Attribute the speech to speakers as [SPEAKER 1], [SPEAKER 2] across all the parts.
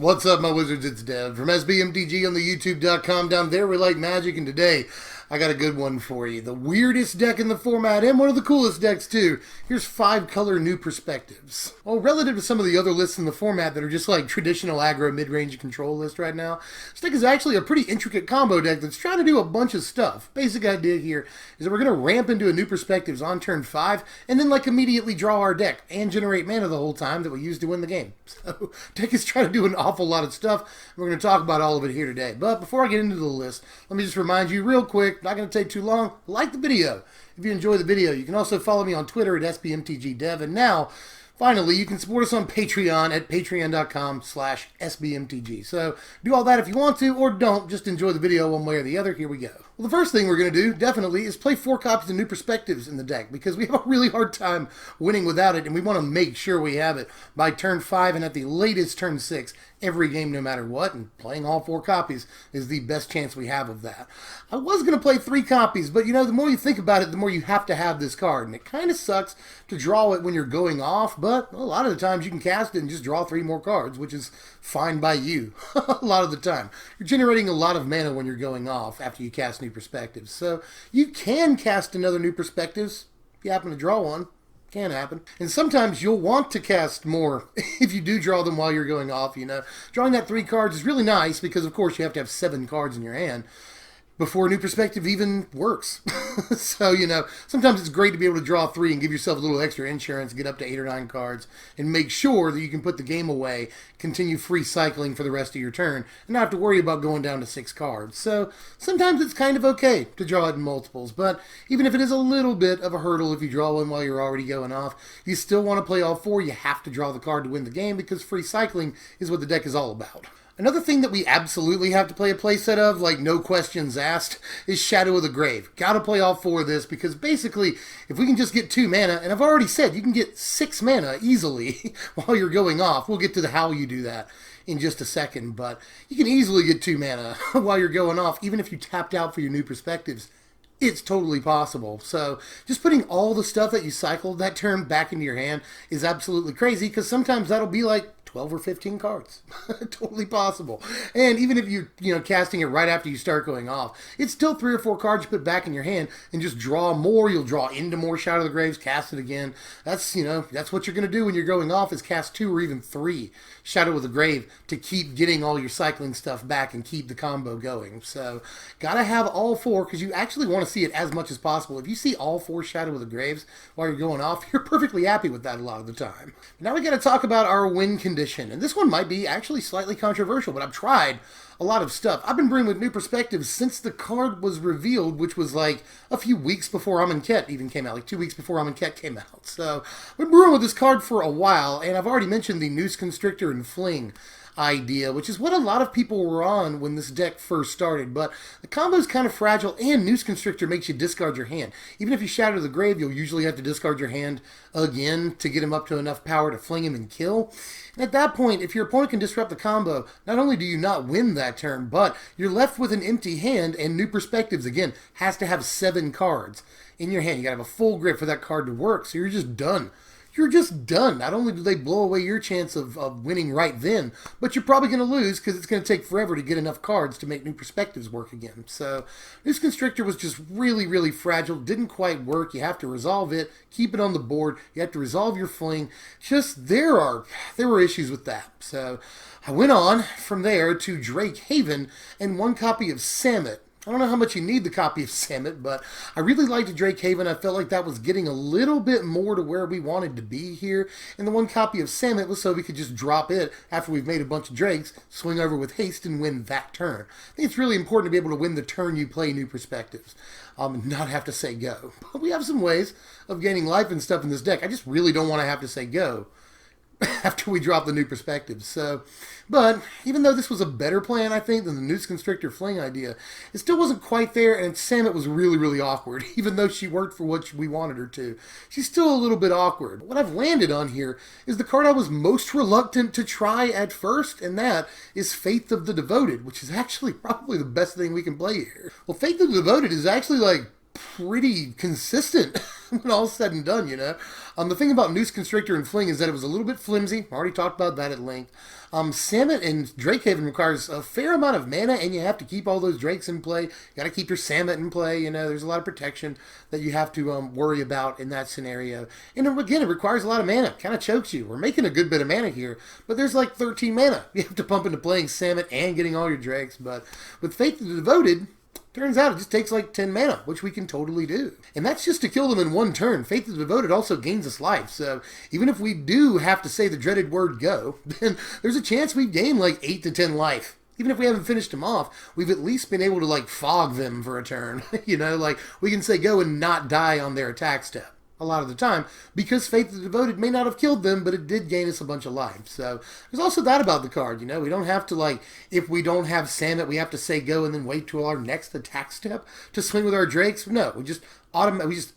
[SPEAKER 1] What's up, my wizards? It's Dev from SBMTG on the YouTube.com. Down there we like magic, and today I got a good one for you. The weirdest deck in the format, and one of the coolest decks too. Here's 5 color new perspectives. Well, relative to some of the other lists in the format that are just like traditional aggro mid-range control list right now, this deck is actually a pretty intricate combo deck that's trying to do a bunch of stuff. Basic idea here is that we're going to ramp into a new perspectives on turn 5, and then like immediately draw our deck and generate mana the whole time that we use to win the game. So, deck is trying to do an awful lot of stuff. We're going to talk about all of it here today. But before I get into the list, let me just remind you real quick, not going to take too long, like the video. If you enjoy the video, you can also follow me on Twitter at SBMTGDev. And now, finally, you can support us on Patreon at patreon.com/SBMTG. So do all that if you want to, or don't. Just enjoy the video one way or the other. Here we go. Well, the first thing we're going to do, definitely, is play 4 copies of New Perspectives in the deck, because we have a really hard time winning without it, and we want to make sure we have it by turn 5 and at the latest turn 6 every game no matter what, and playing all 4 copies is the best chance we have of that. I was going to play 3 copies, but you know, the more you think about it, the more you have to have this card, and it kind of sucks to draw it when you're going off, but a lot of the times you can cast it and just draw 3 more cards, which is fine by you. A lot of the time. You're generating a lot of mana when you're going off after you cast New Perspectives, so you can cast another New Perspectives if you happen to draw one. Can happen. And sometimes you'll want to cast more if you do draw them while you're going off, you know. Drawing that 3 cards is really nice because, of course, you have to have 7 cards in your hand before New Perspective even works. So, you know, sometimes it's great to be able to draw 3 and give yourself a little extra insurance, get up to 8 or 9 cards, and make sure that you can put the game away, continue free cycling for the rest of your turn, and not have to worry about going down to 6 cards. So, sometimes it's kind of okay to draw it in multiples, but even if it is a little bit of a hurdle if you draw one while you're already going off, you still want to play all 4, you have to draw the card to win the game, because free cycling is what the deck is all about. Another thing that we absolutely have to play a playset of, like no questions asked, is Shadow of the Grave. Gotta play all 4 of this, because basically, if we can just get 2 mana, and I've already said you can get 6 mana easily while you're going off. We'll get to how you do that in just a second, but you can easily get 2 mana while you're going off, even if you tapped out for your New Perspectives. It's totally possible. So just putting all the stuff that you cycled that turn back into your hand is absolutely crazy, because sometimes that'll be like 12 or 15 cards. Totally possible. And even if you're, casting it right after you start going off, it's still 3 or 4 cards you put back in your hand and just draw more. You'll draw into more Shadow of the Graves, cast it again. That's, that's what you're going to do when you're going off, is cast 2 or even 3 Shadow of the Grave to keep getting all your cycling stuff back and keep the combo going. So, gotta have all 4, because you actually want to see it as much as possible. If you see all 4 Shadow of the Graves while you're going off, you're perfectly happy with that a lot of the time. Now we got to talk about our win condition. And this one might be actually slightly controversial, but I've tried a lot of stuff. I've been brewing with New Perspectives since the card was revealed, which was like a few weeks before Amonkhet even came out, like 2 weeks before Amonkhet came out. So I've been brewing with this card for a while, and I've already mentioned the Noose Constrictor and Fling idea, which is what a lot of people were on when this deck first started, but the combo is kind of fragile, and Noose Constrictor makes you discard your hand. Even if you Shatter the Grave, you'll usually have to discard your hand again to get him up to enough power to fling him and kill. And at that point, if your opponent can disrupt the combo, not only do you not win that turn, but you're left with an empty hand, and New Perspectives, again, has to have 7 cards in your hand. You gotta have a full grip for that card to work, so you're just done. You're just done. Not only do they blow away your chance of winning right then, but you're probably going to lose, because it's going to take forever to get enough cards to make New Perspectives work again. So, Noose Constrictor was just really, really fragile. Didn't quite work. You have to resolve it. Keep it on the board. You have to resolve your Fling. Just, there were issues with that. So, I went on from there to Drake Haven and 1 copy of Samut. I don't know how much you need the copy of Samut, but I really liked Drake Haven. I felt like that was getting a little bit more to where we wanted to be here. And the 1 copy of Samut was so we could just drop it after we've made a bunch of Drakes, swing over with haste, and win that turn. I think it's really important to be able to win the turn you play New Perspectives, and not have to say go. But we have some ways of gaining life and stuff in this deck. I just really don't want to have to say go after we drop the New Perspectives. So, but even though this was a better plan, I think, than the Noose Constrictor Fling idea, it still wasn't quite there, and Samut was really, really awkward. Even though she worked for what we wanted her to, she's still a little bit awkward. What I've landed on here is the card I was most reluctant to try at first, and that is Faith of the Devoted, which is actually probably the best thing we can play here. Well, Faith of the Devoted is actually, like, pretty consistent when all's said and done, you know. The thing about Noose Constrictor and Fling is that it was a little bit flimsy. I already talked about that at length. Samet and Drakehaven requires a fair amount of mana, and you have to keep all those Drakes in play. You got to keep your Samet in play. You know, there's a lot of protection that you have to worry about in that scenario. And again, it requires a lot of mana. Kind of chokes you. We're making a good bit of mana here, but there's like 13 mana. You have to pump into playing Samet and getting all your Drakes. But with Faith of the Devoted, turns out it just takes like 10 mana, which we can totally do. And that's just to kill them in one turn. Faith of the Devoted also gains us life, so even if we do have to say the dreaded word go, then there's a chance we gain like 8 to 10 life. Even if we haven't finished them off, we've at least been able to like fog them for a turn. You know, like we can say go and not die on their attack step a lot of the time, because Faith of the Devoted may not have killed them, but it did gain us a bunch of life. So there's also that about the card, you know. We don't have to, like, if we don't have Samet, we have to say go and then wait till our next attack step to swing with our Drakes. No, we just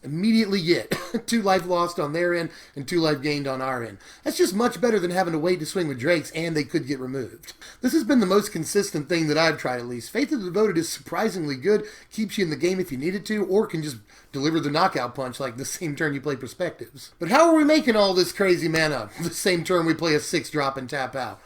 [SPEAKER 1] immediately get 2 life lost on their end and 2 life gained on our end. That's just much better than having to wait to swing with Drakes, and they could get removed. This has been the most consistent thing that I've tried, at least. Faith of the Devoted is surprisingly good, keeps you in the game if you needed to, or can just deliver the knockout punch like the same turn you play Perspectives. But how are we making all this crazy mana the same turn we play a 6-drop and tap out?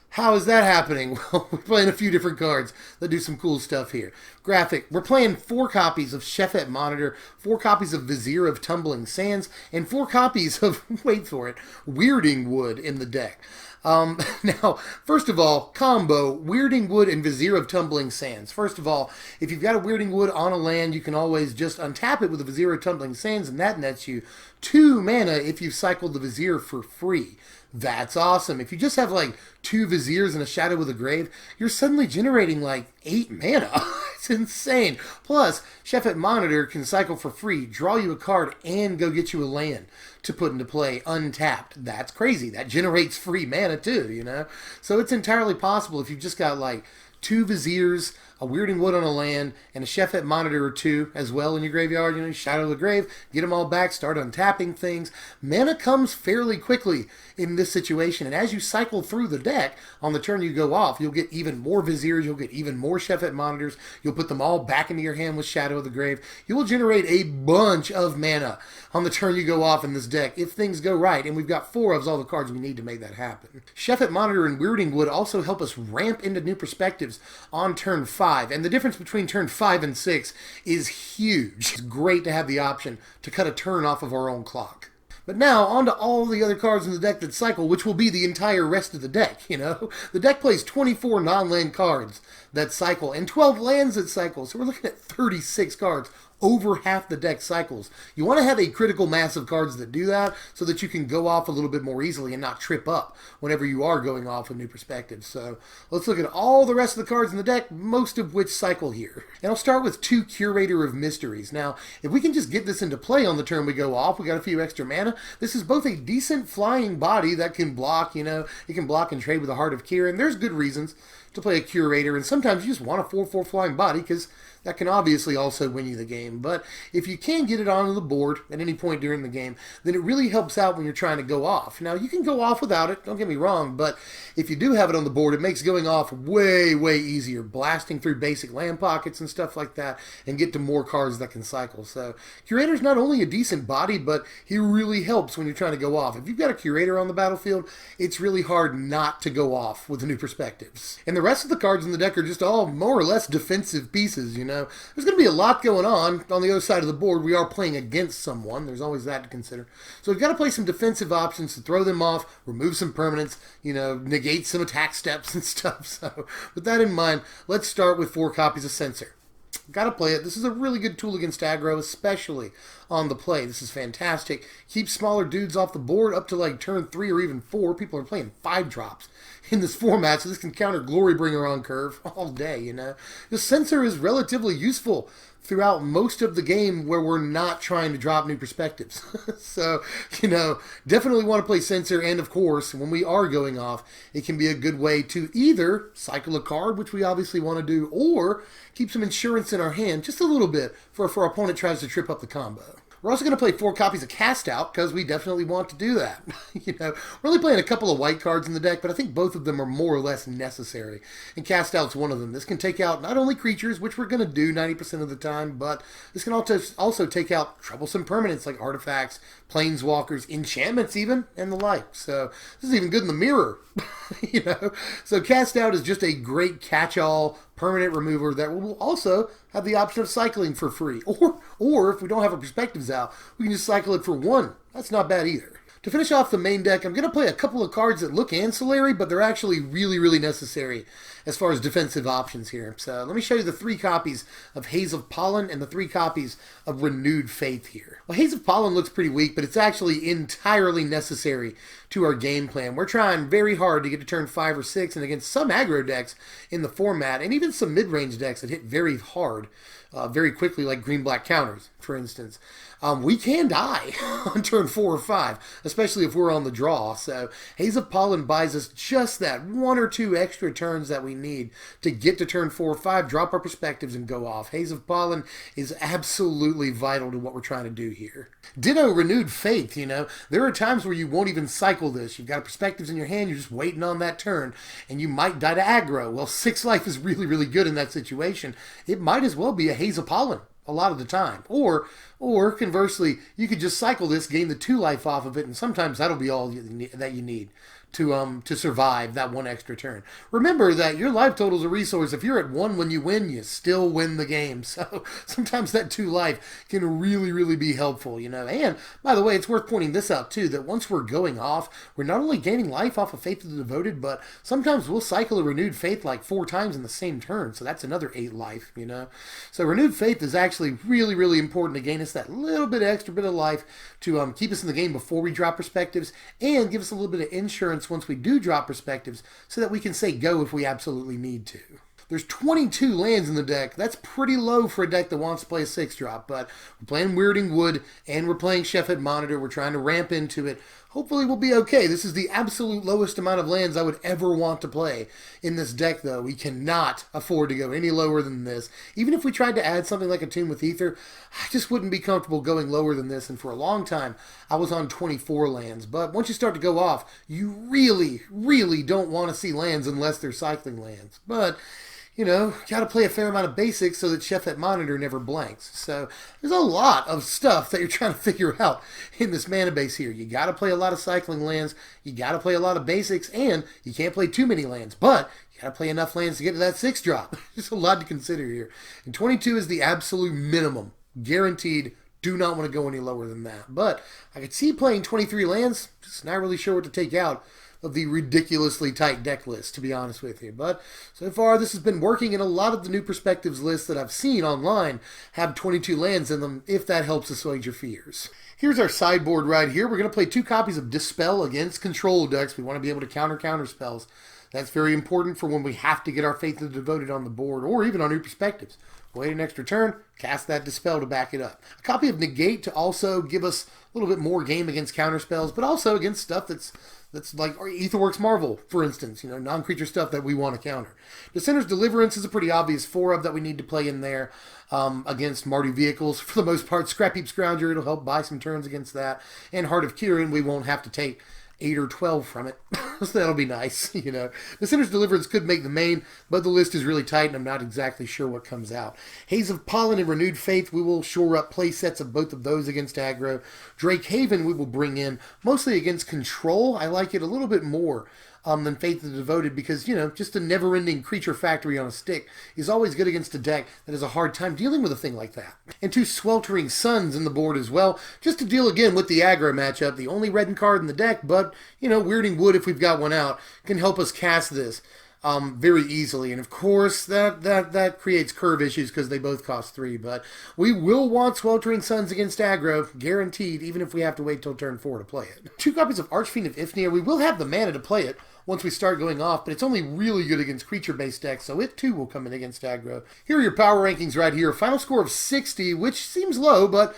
[SPEAKER 1] How is that happening? Well, we're playing a few different cards that do some cool stuff here. Graphic, we're playing 4 copies of Shefet Monitor, 4 copies of Vizier of Tumbling Sands, and 4 copies of, wait for it, Weirding Wood in the deck. Now, first of all, combo, Weirding Wood and Vizier of Tumbling Sands. First of all, if you've got a Weirding Wood on a land, you can always just untap it with a Vizier of Tumbling Sands, and that nets you 2 mana if you've cycled the Vizier for free. That's awesome. If you just have like 2 Viziers and a Shadow of the Grave, you're suddenly generating like 8 mana. It's insane. Plus, Shefet Monitor can cycle for free, draw you a card, and go get you a land to put into play untapped. That's crazy. That generates free mana too, you know? So it's entirely possible if you've just got like 2 Viziers, a Weirding Wood on a land, and a Shefet Monitor or 2 as well in your graveyard. You know, Shadow of the Grave, get them all back, start untapping things. Mana comes fairly quickly in this situation, and as you cycle through the deck, on the turn you go off, you'll get even more Viziers, you'll get even more Shefet Monitors, you'll put them all back into your hand with Shadow of the Grave. You will generate a bunch of mana on the turn you go off in this deck, if things go right, and we've got 4 of all the cards we need to make that happen. Shefet Monitor and Weirding Wood also help us ramp into new perspectives on turn 5. And the difference between turn 5 and 6 is huge. It's great to have the option to cut a turn off of our own clock. But now, on to all the other cards in the deck that cycle, which will be the entire rest of the deck, you know? The deck plays 24 non-land cards that cycle, and 12 lands that cycle, so we're looking at 36 cards. Over half the deck cycles. You want to have a critical mass of cards that do that so that you can go off a little bit more easily and not trip up whenever you are going off with new perspectives. So let's look at all the rest of the cards in the deck, most of which cycle here. And I'll start with 2 Curator of Mysteries. Now, if we can just get this into play on the turn we go off, we got a few extra mana. This is both a decent flying body that can block, you know, it can block and trade with the Heart of Kir, and there's good reasons to play a Curator, and sometimes you just want a 4/4 flying body because that can obviously also win you the game. But if you can get it onto the board at any point during the game, then it really helps out when you're trying to go off. Now, you can go off without it, don't get me wrong, but if you do have it on the board, it makes going off way, way easier, blasting through basic land pockets and stuff like that, and get to more cards that can cycle. So Curator's not only a decent body, but he really helps when you're trying to go off. If you've got a Curator on the battlefield, it's really hard not to go off with the new perspectives. And the rest of the cards in the deck are just all more or less defensive pieces, you know. There's going to be a lot going on the other side of the board. We are playing against someone. There's always that to consider. So we've got to play some defensive options to throw them off, remove some permanents, you know, negate some attack steps and stuff. So with that in mind, let's start with 4 copies of Censor. Got to play it. This is a really good tool against aggro, especially on the play. This is fantastic. Keeps smaller dudes off the board up to like turn 3 or even 4. People are playing 5 drops in this format, so this can counter Glorybringer on curve all day, you know. The Censor is relatively useful throughout most of the game where we're not trying to drop new perspectives. So, you know, definitely want to play Censor, and of course, when we are going off, it can be a good way to either cycle a card, which we obviously want to do, or keep some insurance in our hand, just a little bit, for if our opponent tries to trip up the combo. We're also going to play 4 copies of Cast Out because we definitely want to do that. We're only playing a couple of white cards in the deck, but I think both of them are more or less necessary. And Cast Out's one of them. This can take out not only creatures, which we're going to do 90% of the time, but this can also take out troublesome permanents like artifacts, planeswalkers, enchantments even, and the like. So this is even good in the mirror. So Cast Out is just a great catch-all permanent remover that will also have the option of cycling for free. Or if we don't have our perspectives out, we can just cycle it for 1. That's not bad either. To finish off the main deck, I'm going to play a couple of cards that look ancillary, but they're actually really, really necessary as far as defensive options here. So let me show you the 3 copies of Haze of Pollen and the 3 copies of Renewed Faith here. Well, Haze of Pollen looks pretty weak, but it's actually entirely necessary to our game plan. We're trying very hard to get to turn 5 or 6, and against some aggro decks in the format, and even some mid-range decks that hit very hard, very quickly, like green-black counters, for instance. We can die on turn 4 or 5, especially if we're on the draw. So Haze of Pollen buys us just that 1 or 2 extra turns that we need to get to turn 4 or 5, drop our perspectives, and go off. Haze of Pollen is absolutely vital to what we're trying to do here. Ditto Renewed Faith, There are times where you won't even cycle this. You've got perspectives in your hand, you're just waiting on that turn, and you might die to aggro. Well, 6 life is really, really good in that situation. It might as well be a Haze of Pollen a lot of the time. Or conversely, you could just cycle this, gain the 2 life off of it, and sometimes that'll be all that you need to survive that 1 extra turn. Remember that your life total is a resource. If you're at 1 when you win, you still win the game. So sometimes that 2 life can really, really be helpful, And by the way, it's worth pointing this out too, that once we're going off, we're not only gaining life off of Faith of the Devoted, but sometimes we'll cycle a Renewed Faith like 4 times in the same turn. So that's another 8 life, So Renewed Faith is actually really, really important to gain us that little bit of extra bit of life to keep us in the game before we drop perspectives, and give us a little bit of insurance once we do drop perspectives so that we can say go if we absolutely need to. There's 22 lands in the deck. That's pretty low for a deck that wants to play a 6-drop, but we're playing Weirding Wood and we're playing Shefet Monitor. We're trying to ramp into it. Hopefully we'll be okay. This is the absolute lowest amount of lands I would ever want to play in this deck, though. We cannot afford to go any lower than this. Even if we tried to add something like a Tomb with Ether, I just wouldn't be comfortable going lower than this. And for a long time, I was on 24 lands. But once you start to go off, you really, really don't want to see lands unless they're cycling lands. But got to play a fair amount of basics so that Shefet Monitor never blanks. So there's a lot of stuff that you're trying to figure out in this mana base here. You got to play a lot of cycling lands, you got to play a lot of basics, and you can't play too many lands, but you got to play enough lands to get to that 6-drop. There's a lot to consider here. And 22 is the absolute minimum. Guaranteed. Do not want to go any lower than that. But I could see playing 23 lands, just not really sure what to take out of the ridiculously tight deck list, to be honest with you. But so far, this has been working, and a lot of the new perspectives lists that I've seen online have 22 lands in them, if that helps assuage your fears. Here's our sideboard right here. We're going to play 2 copies of Dispel against control decks. We want to be able to counter spells. That's very important for when we have to get our Faith of the Devoted on the board, or even on new perspectives. Wait an extra turn, cast that Dispel to back it up. A copy of Negate to also give us a little bit more game against counter spells, but also against stuff that's like Aetherworks Marvel, for instance, non-creature stuff that we want to counter. Dissenter's Deliverance is a pretty obvious 4-of that we need to play in there against Mardu Vehicles. For the most part, Scrap Heap Scrounger, it'll help buy some turns against that. And Heart of Kirin, we won't have to take 8 or 12 from it, so that'll be nice, The Sinner's Deliverance could make the main, but the list is really tight, and I'm not exactly sure what comes out. Haze of Pollen and Renewed Faith, we will shore up play sets of both of those against aggro. Drake Haven we will bring in, mostly against control. I like it a little bit more than Faith of the Devoted because, just a never-ending creature factory on a stick is always good against a deck that has a hard time dealing with a thing like that. And 2 Sweltering Suns in the board as well, just to deal again with the aggro matchup. The only red card in the deck, but, Weirding Wood, if we've got one out, can help us cast this very easily. And of course, that creates curve issues because they both cost 3, but we will want Sweltering Suns against aggro, guaranteed, even if we have to wait till turn 4 to play it. 2 copies of Archfiend of Ifnir. We will have the mana to play it once we start going off, but it's only really good against creature-based decks, so it too will come in against aggro. Here are your power rankings right here. Final score of 60, which seems low, but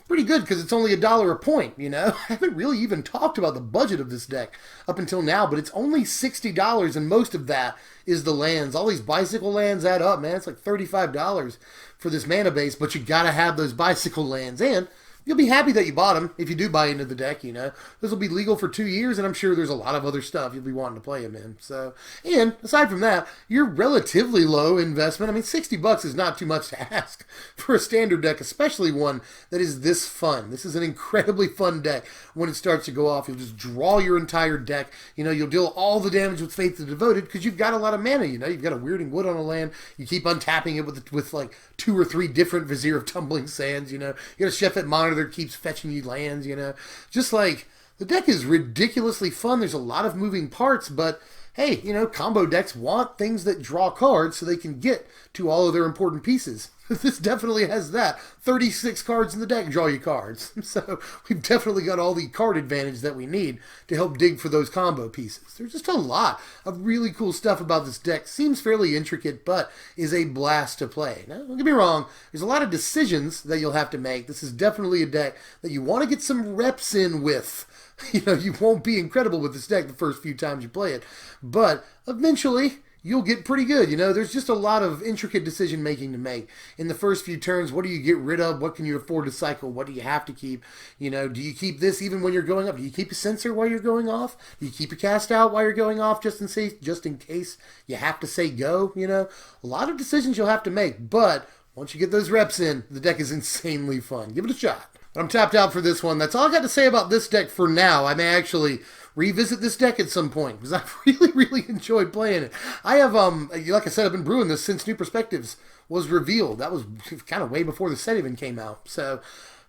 [SPEAKER 1] pretty good because it's only $1 a point, I haven't really even talked about the budget of this deck up until now, but it's only $60, and most of that is the lands. All these bicycle lands add up, man. It's like $35 for this mana base, but you got to have those bicycle lands, and you'll be happy that you bought them if you do buy into the deck, you know. This will be legal for 2 years, and I'm sure there's a lot of other stuff you'll be wanting to play them in. So, and aside from that, you're relatively low investment. I mean, $60 is not too much to ask for a standard deck, especially one that is this fun. This is an incredibly fun deck. When it starts to go off, you'll just draw your entire deck. You know, you'll deal all the damage with Faith the Devoted because you've got a lot of mana, you know. You've got a Weirding Wood on a land. You keep untapping it with like 2 or 3 different Vizier of Tumbling Sands, you know. You got a Shefet Monitor that keeps fetching you lands, you know. Just like, the deck is ridiculously fun. There's a lot of moving parts, but hey, you know, combo decks want things that draw cards so they can get to all of their important pieces. This definitely has that. 36 cards in the deck draw you cards. So we've definitely got all the card advantage that we need to help dig for those combo pieces. There's just a lot of really cool stuff about this deck. Seems fairly intricate, but is a blast to play. Now, don't get me wrong, there's a lot of decisions that you'll have to make. This is definitely a deck that you want to get some reps in with. You know, you won't be incredible with this deck the first few times you play it, but eventually you'll get pretty good. You know, there's just a lot of intricate decision making to make. In the first few turns, what do you get rid of? What can you afford to cycle? What do you have to keep? You know, do you keep this even when you're going up? Do you keep a Censor while you're going off? Do you keep a cast out while you're going off just in case you have to say go? You know, a lot of decisions you'll have to make, but once you get those reps in, the deck is insanely fun. Give it a shot. But I'm tapped out for this one. That's all I got to say about this deck for now. I may actually revisit this deck at some point because I've really enjoyed playing it. I have, like I said, I've been brewing this since New Perspectives was revealed. That was kind of way before the set even came out. So,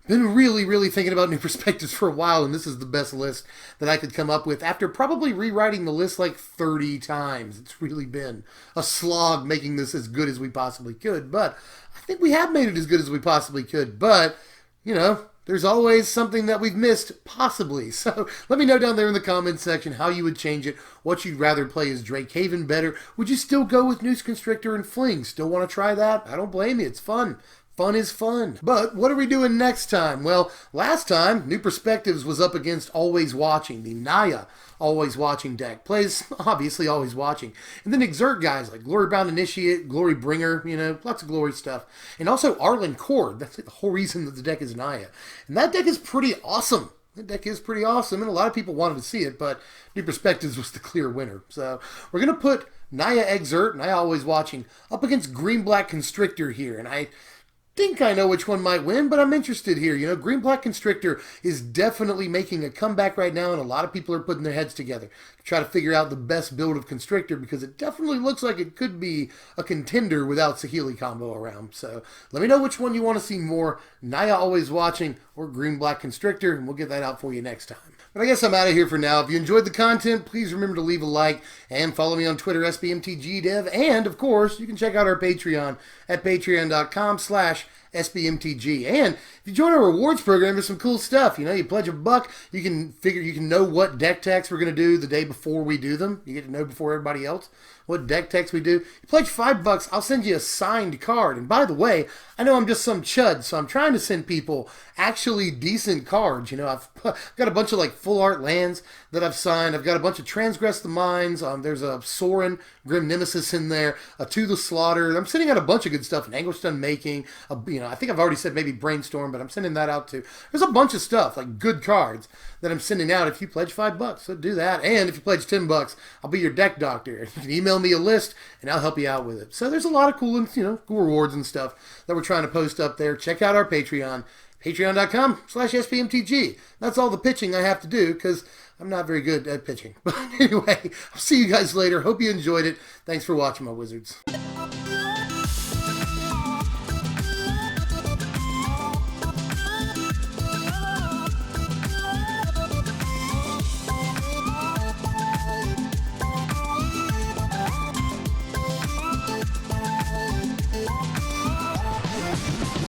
[SPEAKER 1] been really thinking about New Perspectives for a while, and this is the best list that I could come up with after probably rewriting the list like 30 times. It's really been a slog making this as good as we possibly could, but I think we have made it as good as we possibly could, but, you know, there's always something that we've missed, possibly. So let me know down there in the comments section how you would change it, what you'd rather play. Is Drake Haven better? Would you still go with Noose Constrictor and Fling? Still want to try that? I don't blame you. It's fun. Fun is fun. But what are we doing next time? Well, last time, New Perspectives was up against Always Watching, the Naya Always Watching deck. Plays, obviously, Always Watching. And then Exert guys like Glorybound Initiate, Glory Bringer, you know, lots of glory stuff. And also Arlen Cord. That's the whole reason that the deck is Naya. And that deck is pretty awesome. That deck is pretty awesome, and a lot of people wanted to see it, but New Perspectives was the clear winner. So we're going to put Naya Exert, Naya Always Watching, up against Green-Black Constrictor here. And I think I know which one might win, but I'm interested here. You know, Green-Black Constrictor is definitely making a comeback right now, and a lot of people are putting their heads together to try to figure out the best build of Constrictor, because it definitely looks like it could be a contender without Saheeli combo around. So let me know which one you want to see more, Naya Always Watching or Green-Black Constrictor, and we'll get that out for you next time. But I guess I'm out of here for now. If you enjoyed the content, please remember to leave a like and follow me on Twitter, SBMTGDev. And, of course, you can check out our Patreon at patreon.com/SBMTG. And if you join our rewards program, there's some cool stuff. You know, you pledge $1, you can know what deck techs we're going to do the day before we do them. You get to know before everybody else what deck techs we do. You pledge $5, I'll send you a signed card. And by the way, I know I'm just some chud, so I'm trying to send people actually decent cards. You know, I've got a bunch of like full art lands that I've signed. I've got a bunch of Transgress the Mines. There's a Sorin Grim Nemesis in there, a To the Slaughter. I'm sending out a bunch of good stuff. An Anguish Done Making. You know, I think I've already said maybe Brainstorm, but I'm sending that out too. There's a bunch of stuff, like good cards, that I'm sending out if you pledge $5. So do that. And if you pledge $10, I'll be your deck doctor. You can email me a list, and I'll help you out with it. So there's a lot of cool, you know, cool rewards and stuff that we're trying to post up there. Check out our Patreon, patreon.com/SBMTG. That's all the pitching I have to do, because I'm not very good at pitching. But anyway, I'll see you guys later. Hope you enjoyed it. Thanks for watching, my wizards.